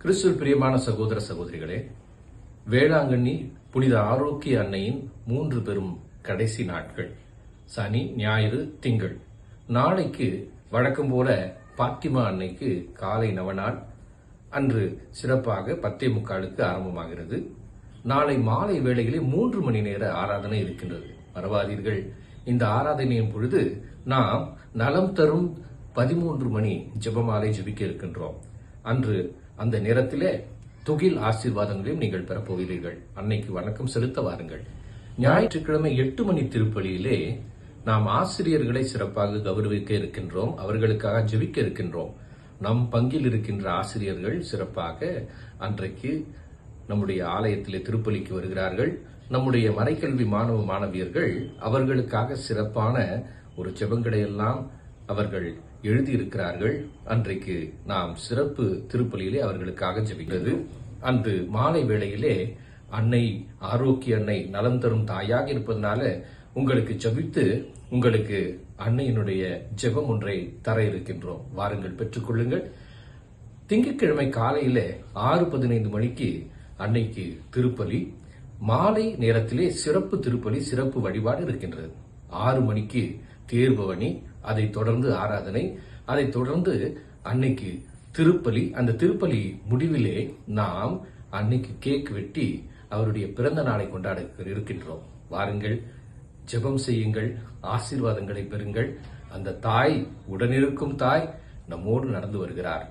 கிறிஸ்துவில் பிரியமான சகோதர சகோதரிகளே, வேளாங்கண்ணி புனித ஆரோக்கிய அன்னையின் 3 பெரும் கடைசி நாட்கள் சனி, ஞாயிறு, திங்கள். நாளைக்கு வழக்கம் போல பாத்திமா அன்னைக்கு காலை நவநாள். அன்று சிறப்பாக 10:45 ஆரம்பமாகிறது. நாளை மாலை வேளையிலே 3 மணி நேர ஆராதனை இருக்கின்றது. மறவாதீர்கள், இந்த ஆராதனையின் பொழுது நாம் நலம் தரும் 13 மணி ஜெபமாலை ஜெபிக்க இருக்கின்றோம். அன்று அந்த நேரத்திலே துகில் ஆசீர்வாதங்களையும் நீங்கள் பெறப்போகிறீர்கள். அன்னைக்கு வணக்கம் செலுத்த வாருங்கள். ஞாயிற்றுக்கிழமை 8 மணி திருப்பலியிலே நாம் ஆசிரியர்களை சிறப்பாக கௌரவிக்க இருக்கின்றோம். அவர்களுக்காக ஜெபிக்க இருக்கின்றோம். நம் பங்கில் இருக்கின்ற ஆசிரியர்கள் சிறப்பாக அன்றைக்கு நம்முடைய ஆலயத்திலே திருப்பலிக்கு வருகிறார்கள். நம்முடைய மறைக்கல்வி மாணவ மாணவியர்கள் அவர்களுக்காக சிறப்பான ஒரு ஜெபங்களையெல்லாம் அவர்கள் எழுதியிருக்கிறார்கள். அன்றைக்கு நாம் சிறப்பு திருப்பலியிலே அவர்களுக்காக ஜெபிக்கிறது. அன்று மாலை வேளையிலே அன்னை, ஆரோக்கிய அன்னை, நலம் தரும் தாயாக இருப்பதனால உங்களுக்கு ஜெபித்து உங்களுக்கு அன்னையினுடைய ஜெபம் ஒன்றை தர இருக்கின்றோம். வாருங்கள், பெற்றுக்கொள்ளுங்கள். திங்கட்கிழமை காலையில 6:15 மணிக்கு அன்னைக்கு திருப்பலி. மாலை நேரத்திலே சிறப்பு திருப்பலி, சிறப்பு வழிபாடு இருக்கின்றது. 6 மணிக்கு தேர்பவனி, அதை தொடர்ந்து ஆராதனை, அதை தொடர்ந்து அன்னைக்கு திருப்பலி. அந்த திருப்பலி முடிவிலே நாம் அன்னைக்கு கேக் வெட்டி அவருடைய பிறந்த நாளை கொண்டாட இருக்கின்றோம். வாருங்கள், ஜெபம் செய்யுங்கள், ஆசீர்வாதங்களை பெறுங்கள். அந்த தாய், உடனிருக்கும் தாய் நம்மோடு நடந்து வருகிறார்.